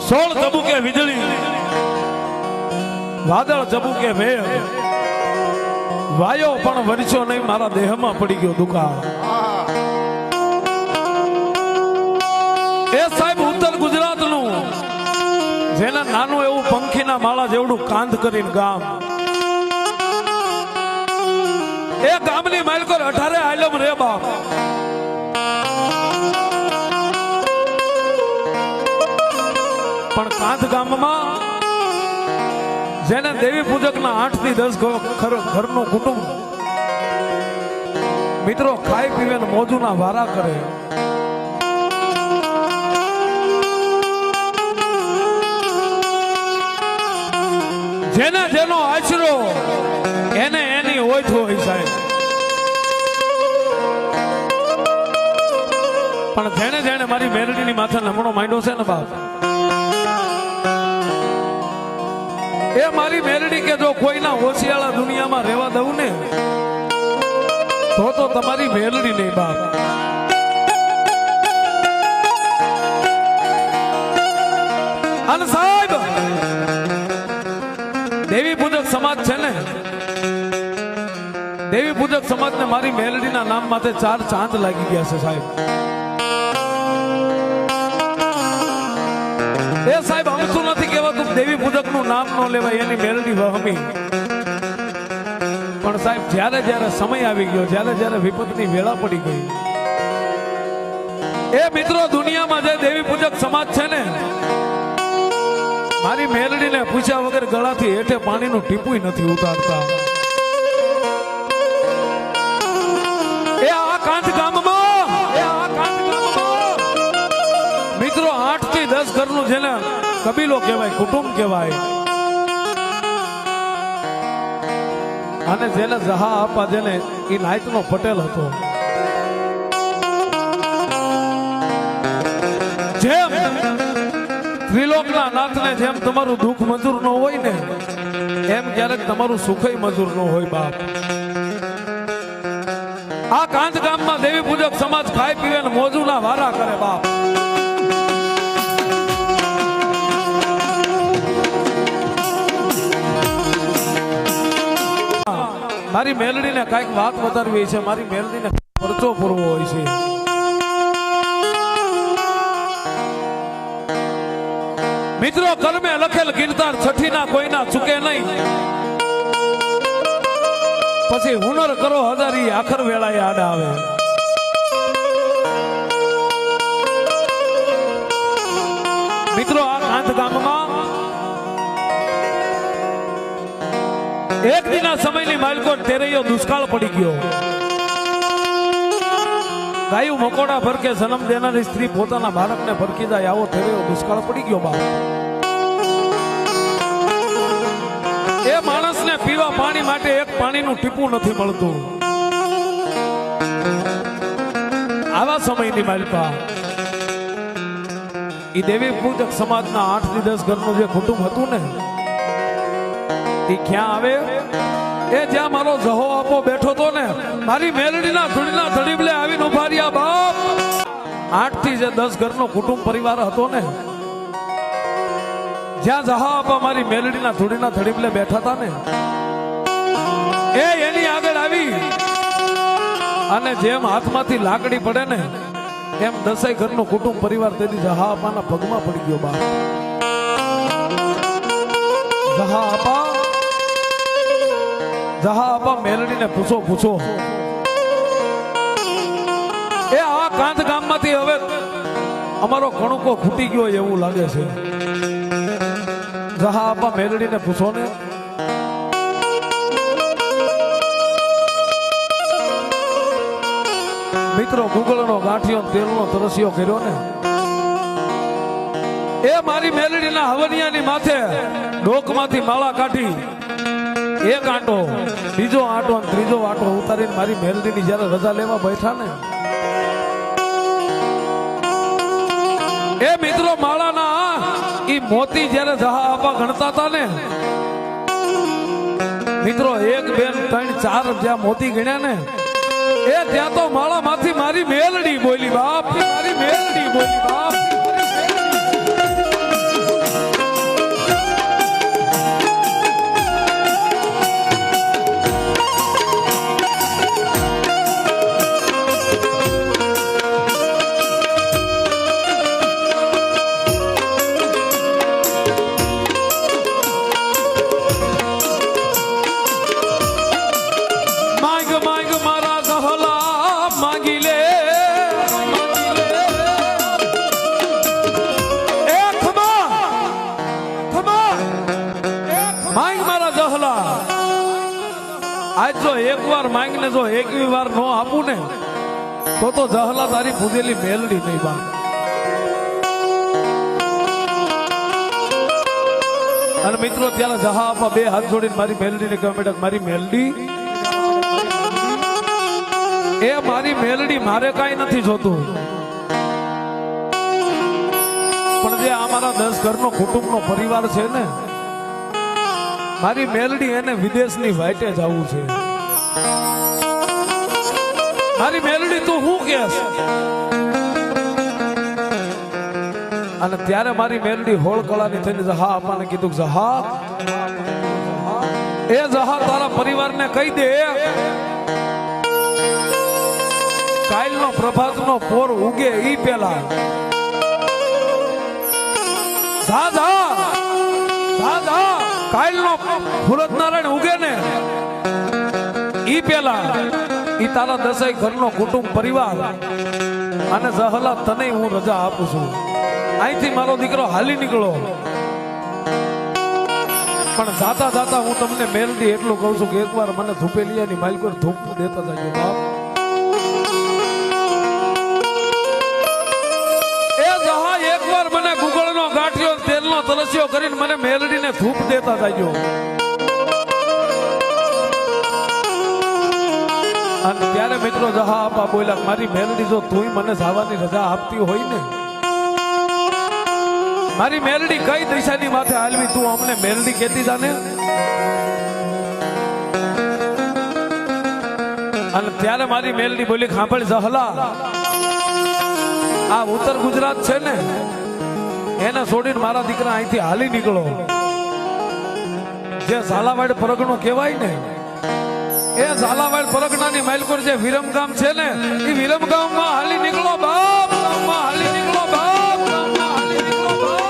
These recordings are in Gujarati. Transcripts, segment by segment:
સોળ ચબુકે વીજળી વાદળ ચબુકે મેઘ વાયો પણ વરસ્યો નહીં મારા દેહમાં પડી ગયો દુકાળ એ સાહેબ ઉત્તર ગુજરાતનું જેના નાનું એવું પંખીના માળા જેવડું કાંધ કરીને ગામ એ ગામની માલકોર 18 આલમ રે બાપ પણ કાંધ ગામમાં જેને દેવી પૂજકના 8 થી 10 ઘરનું કુટુંબ મિત્રો ખાઈ પીવે ને મોજુના વારા કરે જેને જેનો આશરો એને એની ઓછ હોય સાહેબ પણ જેને જેને મારી મેરડીની માથે નમણો માંડ્યો છે ને બાપ એ મારી મેરડી કે જો કોઈના હોશિયાળા દુનિયામાં રહેવા દઉં ને તો તમારી મેરડી નહીં બાપ અને સાહેબ દેવી પૂજક સમાજ છે ને દેવી પૂજક સમાજ ને મારી મેલડીના નામ માથે 4 ચાંદ લાગી ગયા છે સાહેબ એ સાહેબ અમતું નથી કહેવાતું દેવી પૂજક નું નામ ન લેવાય એની મેલડી વહમી પણ સાહેબ જ્યારે જ્યારે સમય આવી ગયો જ્યારે વિપતની વેળા પડી ગઈ એ મિત્રો દુનિયામાં જે દેવી પૂજક સમાજ છે ને મારી મેલડીને પૂછ્યા વગર ગળાથી હેઠે પાણીનું ટીપું નથી ઉતારતા એ આ કાંઠ ગામમાં મિત્રો 8 થી 10 ઘરનું જેને કબીલો કહેવાય કુટુંબ કહેવાય અને જેને જહા આપા જેને એ નાયતનો પટેલ હતો જેમ ત્રિલોકના નાથને જેમ તમારું દુઃખ મંજૂર ન હોય ને એમ ક્યારેક તમારું સુખય મંજૂર ન હોય બાપ આ કાંધ ગામમાં દેવી પૂજક સમાજ ખાઈ પીવે ને મોજુના વારા કરે બાપ મારી મેલડીને કઈક વાત વધારવી છે મારી મેલડીને પરચો પૂરવો હોય છે મિત્રો કર્મે લખેલ કીર્તન છઠ્ઠીના કોઈના ચૂકે નહીં પછી હુનર કરો હજારી આખર વેળાએ આડા આવે મિત્રો આ કાંધ ગામમાં એક દિના સમયની માલકોટ તેરૈયો દુષ્કાળ પડી ગયો ગાયું મકોડા ભરકે જન્મ દેનારી સ્ત્રી પોતાના બાળકને ભરકી જાય આવો તેરૈયો દુષ્કાળ પડી ગયો બાપ એ માણસને પીવા પાણી માટે એક પાણીનું ટીપું નથી મળતું આવા સમયની માલપા ઈ દેવી પૂજક સમાજના 8 થી 10 ઘરનું જે કુટુંબ હતું ને એ ક્યાં આવે એ જ્યાં મારો જહો આપો બેઠો તો ને મારી મેલડીના ધૂળના ધડીબલે આવીને ઉભા રહ્યા બાપ 8 થી 10 ઘરનો કુટુંબ પરિવાર હતો ને જ્યાં જહા આપા મારી મેલડીના ધૂળના ધડીબલે બેઠા હતા ને એ એની આગળ આવી અને જેમ હાથમાંથી લાકડી પડે ને એમ 10 ઘરનો કુટુંબ પરિવાર તેની જહા આપાના પગમાં પડી ગયો બાપ જહા આપા મેલડીને પૂછો એ આ કાંધ ગામમાંથી હવે અમારો કણુકો ખૂટી ગયો એવું લાગે છે જહા આપા મેલડીને પૂછો ને મિત્રો ગુગળનો ગાંઠિયો તેલનો તરસ્યો કર્યો ને એ મારી મેલડીના હવનિયાની માથે ડોકમાંથી માળા કાઢી એક આંટો બીજો આંટો અને ત્રીજો આંટો ઉતારીને મારી મેલડીની જયારે રજા લેવા બેઠા ને એ મિત્રો માળાના ઈ મોતી જયારે જહા આપા ગણતા હતા ને મિત્રો 1 2 3 4 જ્યાં મોતી ગણ્યા ને એ ત્યાં તો માળા માંથી મારી મેલડી બોલી બાપ મારી મેલડી બોલી બાપ આજ જો એકવાર માંગને જો એકવી વાર નો આપું ને તો જહલા તારી પૂજેલી મેલડી નહીં બા. અને મિત્રો ત્યારે જહા આપા બે હાથ જોડીને મારી મેલડીને કહેવા માંડ્યા, મારી મેલડી એ મારી મેલડી મારે કાંઈ નથી જોતું, પણ જે અમારા 10 ઘરનો કુટુંબનો પરિવાર છે ને, મારી મેલડી એને વિદેશની વાટે જવું છે. મારી મેલડી તું શું કહેશ? અને ત્યારે મારી મેલડી હોળ કળાની થઈને જહા આપવાને કીધું, જહા એ જહા તારા પરિવારને કહી દે કાલનો પ્રભાતનો પોર ઉગે ઈ પેલા કાલનો સુરત નારાયણ ઉગે ને ઈ પેલા ઈ તારા 10 ઘરનો કુટુંબ પરિવાર અને જહલા તને હું રજા આપું છું. અહીંથી મારો દીકરો હાલી નીકળો. પણ જાતા જાતા હું તમને મેલડી એટલું કહું છું કે એકવાર મને ધૂપેલિયાની માલિકો ધૂપ દેતા જાય બાપ. એ જહા એકવાર મને ગુગળનો ગાંઠિયો તેલનો તલસ્યો કરીને મને મેલડીને ધૂપ દેતા જાય. અને ત્યારે મિત્રો જહા આપા બોલ્યા, મારી મેલડી જો તું મને જવાની રજા આપતી હોય ને, મારી મેલડી કઈ દિશાની માથે હાલવી તું અમને મેલડી કહેતી જાને. અને ત્યારે મારી મેલડી બોલી, ખાંભળ જહલા, આ ઉત્તર ગુજરાત છે ને એને છોડીને મારા દીકરા અહીંથી હાલી નીકળો. જે ઝાલાવાડ પરગણો કહેવાય ને એ ઝાલાવાડ પરગણાની માલકોર જે વિરમગામ છે ને એ વિરમગામમાં હાલી નીકળો બાપ, ગામમાં હાલી નીકળો બાપ, ગામમાં હાલી નીકળો બાપ.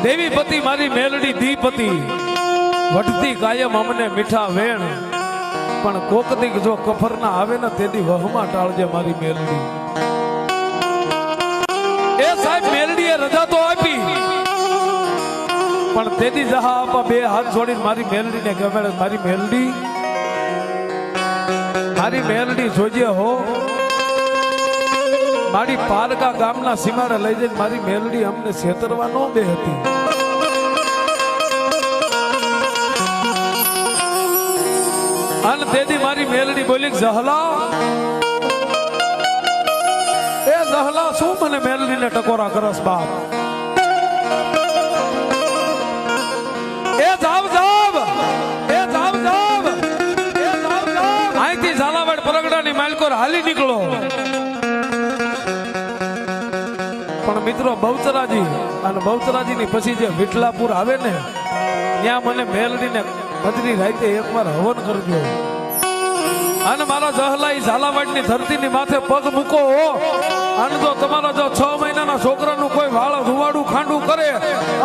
દેવીપતિ મારી મેલડી દીપતિ વઢતી કાયમ અમને મીઠા વેણ, પણ કોક દીક જો કફર ના આવે ને તેદી વહમાં ટાળજે મારી મેલડી. એ સાહેબ મેલડીએ રજા તો આપી, પણ તેદી જહા આપા બે હાથ જોડીને મારી મેલડીને કહે, મારી મેલડી જોજે હો, મારી પારકા ગામના સીમાડે લઈ જઈને મારી મેલડી અમને છેતરવા નો દે હતી. અને તેથી મારી મેલડી બોલી, જહલા એ જહલા શું મને મેલડીને ટકોરા કરસ બાપ? એ જાવ જાવ, એ જાવ જાવ, એ જાવ જાવ, અહીંથી ઝાલાવાડ પરગડાની માલકોર હાલી નીકળો. પણ મિત્રો બહુચરાજી અને બહુચરાજીની પછી જે વિઠલાપુર આવે ને ત્યાં મને મેલડીને કદરી રાતે એકવાર હવન કરજો. અને મારા જહલા ઝાલાવાડની ધરતીની માથે પગ મૂકો. અને જો તમારા જો 6 મહિનાના છોકરાનું કોઈ વાળ રૂવાડું ખાંડું કરે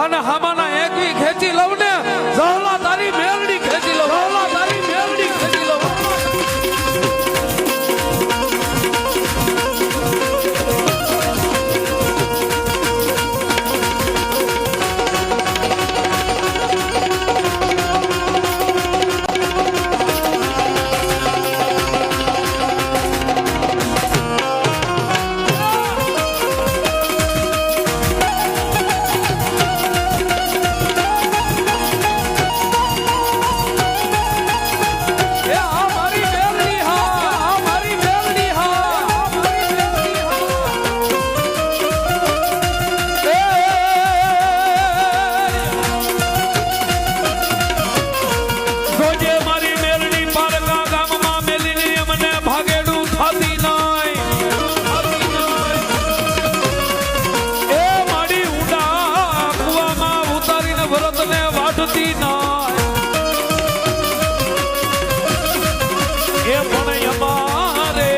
અને હામાના એકવી ખેંચી લઉં ને, જહલા તારી મેલડી ખેંચી લઉં, જહલા તારી મેલડી ખેંચી લઉં. કાઢતી ના એ પણ અમારે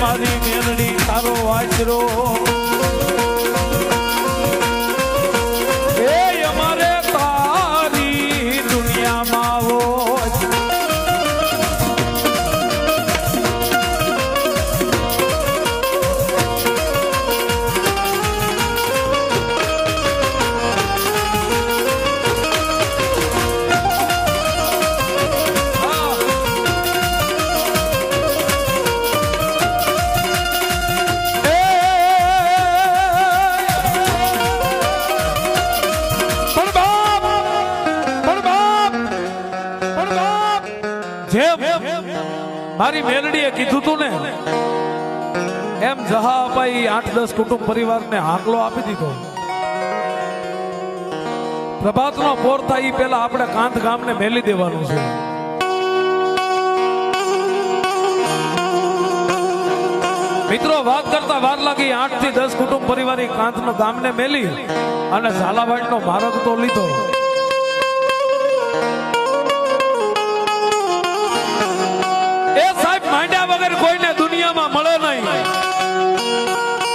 મારી મેલડી તારો આશરો એ અમારે તારી દુનિયામાં હોય મારી મેલડીએ કીધું તું ને એમ જહા અપાઈ 8-10 કુટુંબ પરિવારને હાકલો આપી દીધો. પ્રભાતનો પોર થાય એ પહેલા આપણે કાંત ગામને મેલી દેવાનું છે. મિત્રો વાત કરતા વાર લાગી 8 થી 10 કુટુંબ પરિવાર કાંતનો ગામને મેલી અને ઝાલાવાડનો માર્ગ તો લીધો. માંડ્યા વગર કોઈને દુનિયામાં મળે નહીં.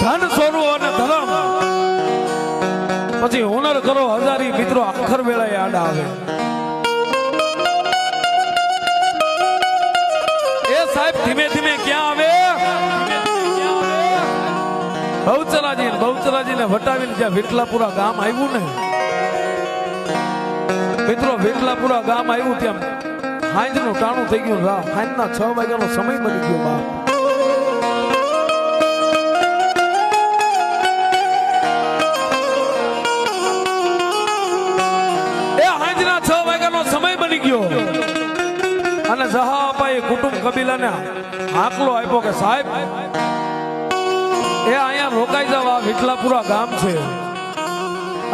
ધન સોનું અને ધર્મ પછી હુનર કરો હજારી મિત્રો આખર વેળાએ આડા આવે. એ સાહેબ ધીમે ધીમે ક્યાં આવે બહુચરાજી ને વટાવીને જ્યાં વિઠલાપુરા ગામ આવ્યું ને મિત્રો વિઠલાપુરા ગામ આવ્યું ત્યાં હાંજનું ટાણું થઈ ગયું. હાંજના 6 વાગ્યાનો સમય બની ગયો. બાપ એ હાંજના 6 વાગ્યાનો સમય બની ગયો અને જહા અપાએ કુટુંબ કબીલાને હાકલો આપ્યો કે સાહેબ એ અહીંયા રોકાઈ જાવ. આ વિઠલાપુરા ગામ છે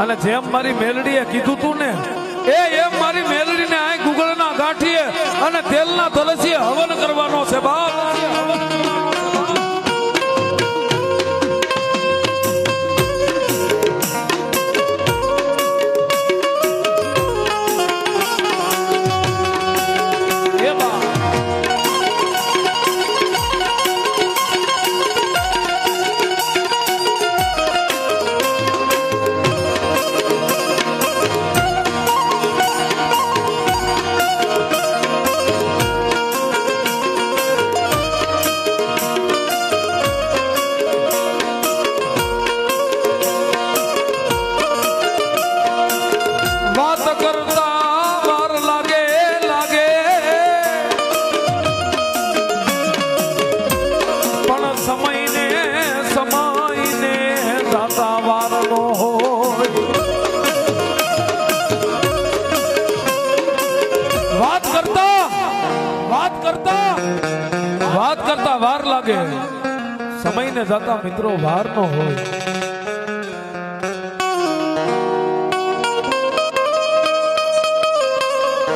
અને જેમ મારી મેલડીએ કીધું તું ને એમ મારી મેલડીને આ ગુગળના ગાંઠીએ અને તેલના તલસીએ હવન કરવાનો છે બાપ. વાત કરતા વાર લાગે સમયને જતા મિત્રો વાર નો હોય.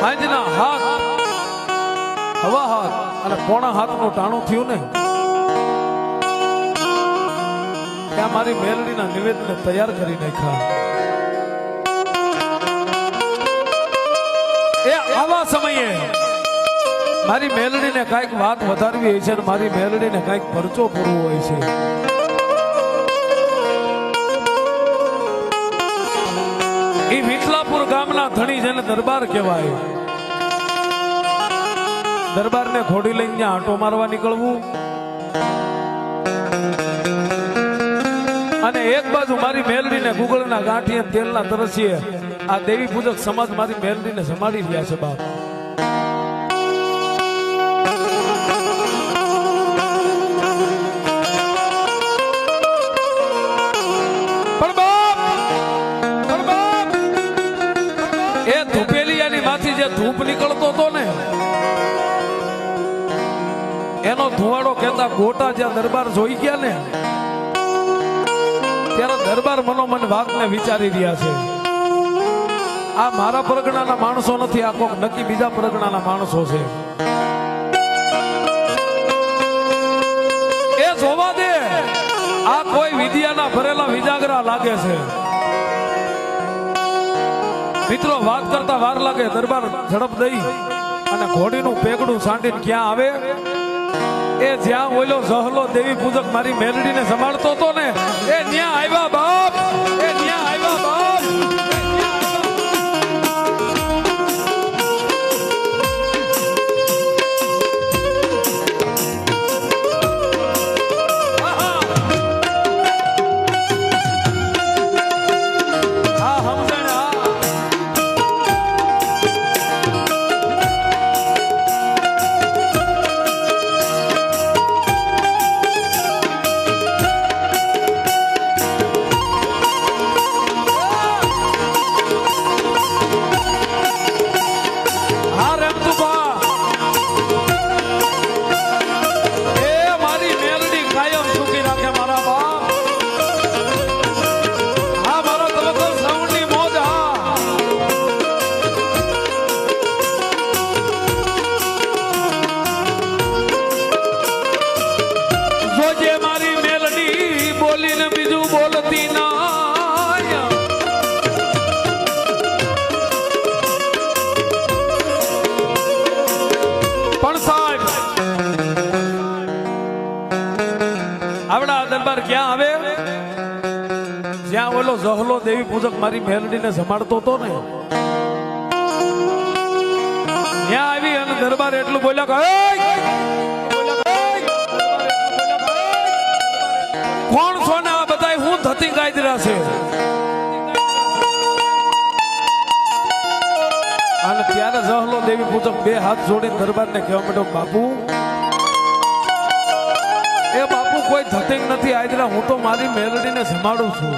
આજના હાથ હવા હાથ અને પોણા હાથનું ટાણું થયું ને ત્યાં મારી મેલડીના નિવેદનને તૈયાર કરી નાખ્યા. એ આવા સમયે મારી મેલડીને કઈક વાત વધારવી હોય છે અને મારી મેલડીને કઈક પરચો પૂરવો હોય છે. એ વિઠલાપુર ગામના ધણી જેને દરબાર કહેવાય. દરબારને ઘોડી લઈને આંટો મારવા નીકળવું અને એક બાજુ મારી મેલડીને ગુગળના ગાંઠીએ તેલના તરસીએ આ દેવી પૂજક સમાજ મારી મેલડીને સંભાળી રહ્યા છે બાપ. જે ધૂપ નીકળતો હતો ને એનો ધુવાડો કહેતા ગોટા જ્યાં દરબાર જોઈ ગયા ને ત્યારે દરબાર મનોમન વાતને વિચારી રહ્યા છે. આ મારા પરગણાના માણસો નથી, આ કોક નક્કી બીજા પરગણાના માણસો છે. એ જોવા દે, આ કોઈ વિદ્યાના ભરેલા વિજાગરા લાગે છે. મિત્રો વાત કરતા વાર લાગે, દરબાર ઝડપ દઈ અને ઘોડીનું પેગડું સાંટીને ક્યાં આવે? એ જ્યાં ઓલો ઝહલો દેવી પૂજક મારી મેલડીને સંભાળતો હતો ને, એ ત્યાં આવ્યા બાપ, એ ત્યાં આવ્યા બાપ. ક્યાં આવે? જ્યાં ઓલો ઝહલો દેવી પૂજક મારી મેલડીને સંભાળતો હતો ને, ત્યાં આવી અને દરબાર એટલું બોલ્યા કે કોણ છો ને આ બધા હું ધતી ગાયદરા છે? અને ત્યારે ઝહલો દેવી પૂજક બે હાથ જોડીને દરબારને કહેવા માંડ્યો, બાપુ એ બાપુ કોઈ ધતિંગ નથી આદરા, હું તો મારી મેલડીને સંભાળું છું.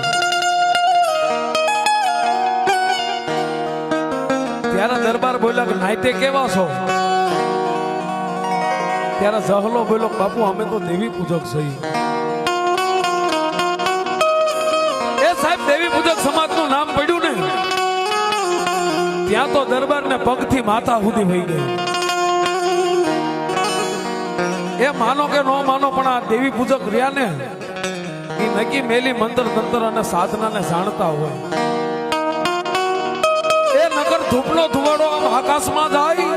ત્યારે દરબાર બોલ્યા કે નાઈતે કેવા છો? ત્યારે ઝહલો બોલ્યો, બાપુ અમે તો દેવી પૂજક છીએ. એ સાહેબ દેવી પૂજક સમાજનું નામ પડ્યું ને, ત્યાં તો દરબારને પગથી માથા સુધી વહી ગઈ. એ માનો કે નો માનો, પણ આ દેવી પૂજક રહ્યા ને એ નક્કી મેલી મંત્ર તંત્ર અને સાધનાને જાણતા હોય. એ નગર ધૂપનો ધુવાડો આમ આકાશમાં જાય,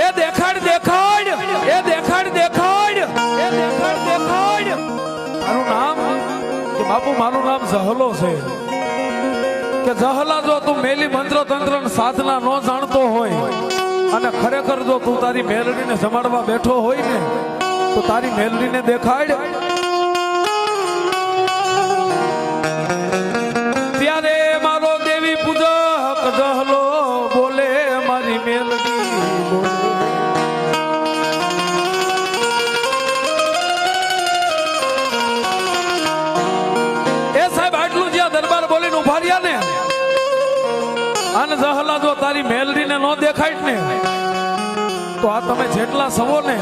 એ દેખાડ દેખાડ, એ દેખાડ દેખાડ, એ દેખાડ દેખાડ. મારું નામ કે બાપુ મારું નામ ઝહલો છે. કે ઝહલા જો તું મેલી મંત્ર તંત્ર સાધના ન જાણતો હોય અને ખરેખર જો તું તારી મેલડીને સંભાળવા બેઠો હોય ને, તો તારી મેલડીને દેખાડ. ત્યારે મારો દેવી પૂજક ઝહલો બોલે, મારી મેલડી બોલે. એ સાહેબ આટલું જ્યાં દરબાર બોલીને ઉભા રહ્યા ને, અને ઝહલા જો તારી મેલડીને ન દેખાય ને, તો આ તમે જેટલા સવો ને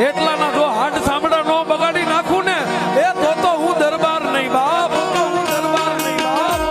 એટલાના જો હાડ સાંભળા ન બગાડી નાખું ને, એ તો હું દરબાર નહીં બાપ, તો હું દરબાર નહીં બાપ.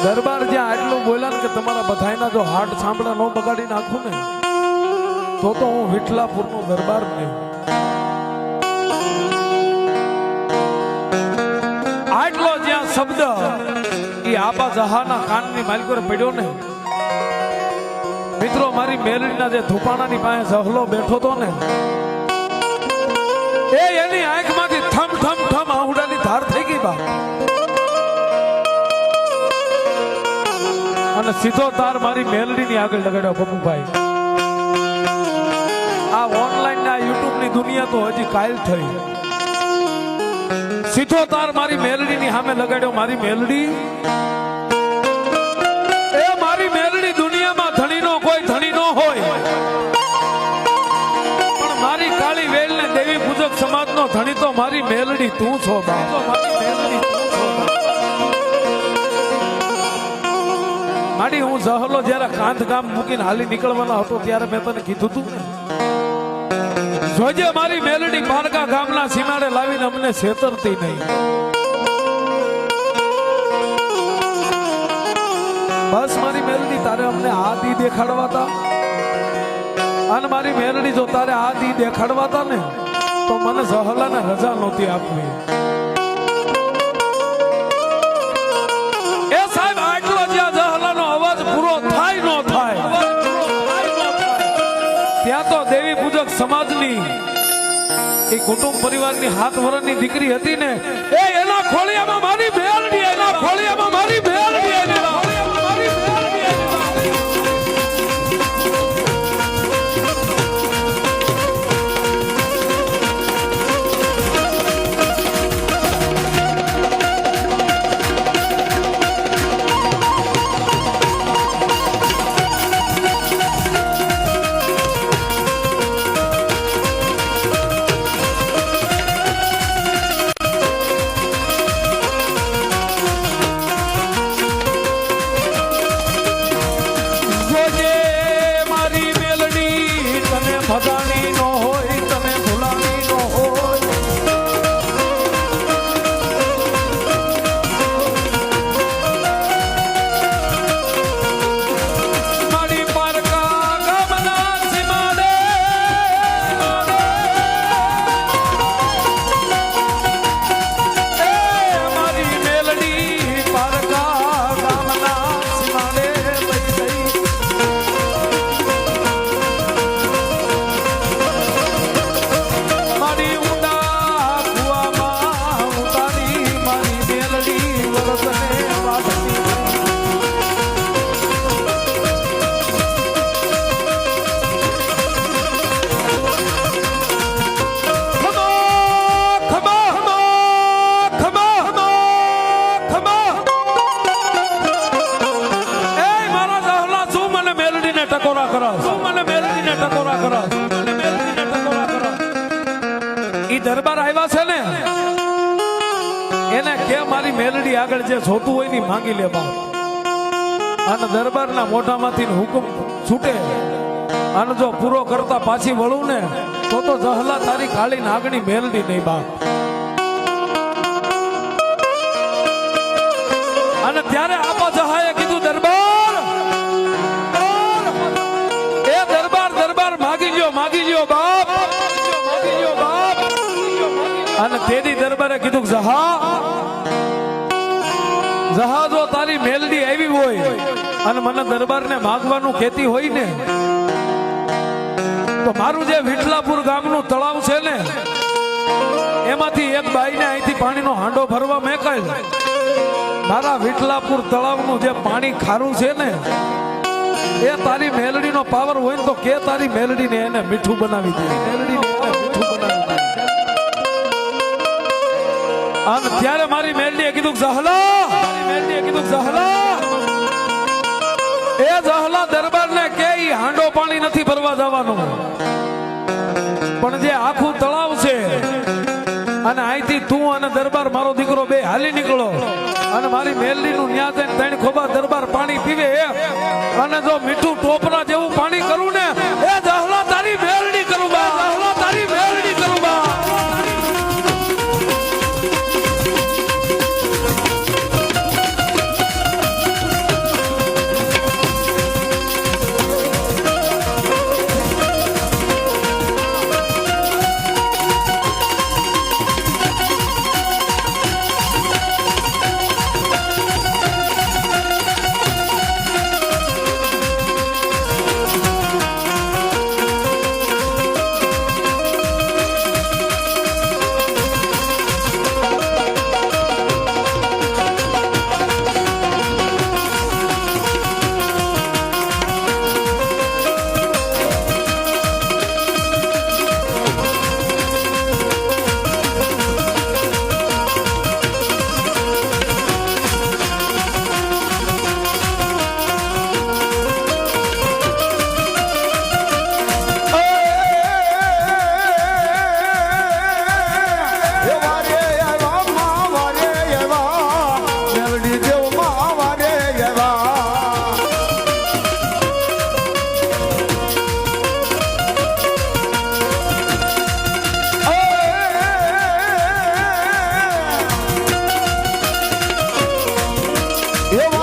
દરબાર જ્યાં આટલું બોલ્યા ને કે તમારા બધાયના જો હાટ સાંભળા ન બગાડી નાખું ને, તો હું વિઠલાપુરનો દરબાર નહીં. આટલો જ્યાં શબ્દ એ આબા જહાના કાનની માલિકોને પડ્યો ને મિત્રો, મારી મેલડીના જે ધુપાણાની પાસે જહલો બેઠો તો ને એ એની આંખમાંથી થમ થમ થમ આહુડાની ધાર થઈ ગઈ બા, અને સીધો તાર મારી મેલડીની આગળ લગાડ્યો. પપ્પુભાઈ, આ ઓનલાઈન ના યુટ્યુબ ની દુનિયા તો હજી કાયલ થઈ. સીધો તાર મારી મેલડીની સામે લગાડ્યો. મારી મેલડી, એ મારી મેલડી દુનિયામાં ધણીનો કોઈ ધણી ન હોય, પણ મારી કાળી વેલ ને દેવી પૂજક સમાજનો ધણી તો મારી મેલડી તું છો બા. માડી, હું જહલો જયારે કાંધ ગામ મૂકીને હાલી નીકળવાનો હતો ત્યારે મેં તને કીધું તું ને, જોજે મારી મેલડી પારકા ગામના સીમાડે લાવીને અમને છેતરતી નહીં. બસ મારી મેલડી, તારે અમને આ દી દેખાડવાતા, અને મારી મેલડી જો તારે આ દી દેખાડવાતા ને તો મને જહલાને રજા નહોતી આપવી. એ સાહેબ, આટલો જ્યાં જહલાનો અવાજ પૂરો થાય ન થાય ત્યાં તો દેવી પૂજક સમાજની એ કુટુંબ પરિવારની 7 વર્ષની દીકરી હતી ને, એ એના ખોળિયામાં મારી મેલડી, એના ખોળિયામાં મારી મેલડી, ભગાણી નો હોય, તને ભૂલાણી નો હોય. મારી પારકા ગામના સીમાડે મારી મેલડી પારકા ગામના સીમાડે દરબાર આવ્યા છે ને, એને કે મારી મેલડી આગળ જે જોતું હોય ને માંગી લે બાપ. અને દરબારના મોઢામાંથી હુકમ છૂટે અને જો પૂરો કરતા પાછી વળું ને તો જહલા તારી કાળી નાગણી મેલડી નહીં બાપ. અને ત્યારે આપા જહાએ કીધું, દરબાર, એ દરબાર, દરબાર માગી લ્યો બાપ, માગી લ્યો બાપ. અને તેની દરબારે કીધું, જહા જો તારી મેલડી આવી હોય અને મને દરબારને માગવાનું કહેતી હોય ને તો મારું જે વિઠલાપુર ગામનું તળાવ છે ને એમાંથી એક બાઈને અહીંથી પાણીનો હાંડો ભરવા મેકાય. મારા વિઠલાપુર તળાવનું જે પાણી ખારું છે ને એ તારી મેલડીનો પાવર હોય ને તો કે તારી મેલડીને એને મીઠું બનાવી દે, મેલડીને એને મીઠું બનાવી દે. અને ત્યારે મારી મેલડીએ કીધું, જહલા, એ જહલા દરબારને કે ઈ હાંડો પાણી નથી ભરવા જવાનું, પણ જે આખું તળાવ છે અને અહીંથી તું અને દરબાર મારો દીકરો બે હાલી નીકળો અને મારી મેલડીનું ન્યા જઈને 3 ખોબા દરબાર પાણી પીવે અને જો મીઠું ટોપરા જેવું પાણી કરું ને એ જહલા તારી મેલડી કરું બા, જહલા તારી મેલડી કરું બા. એ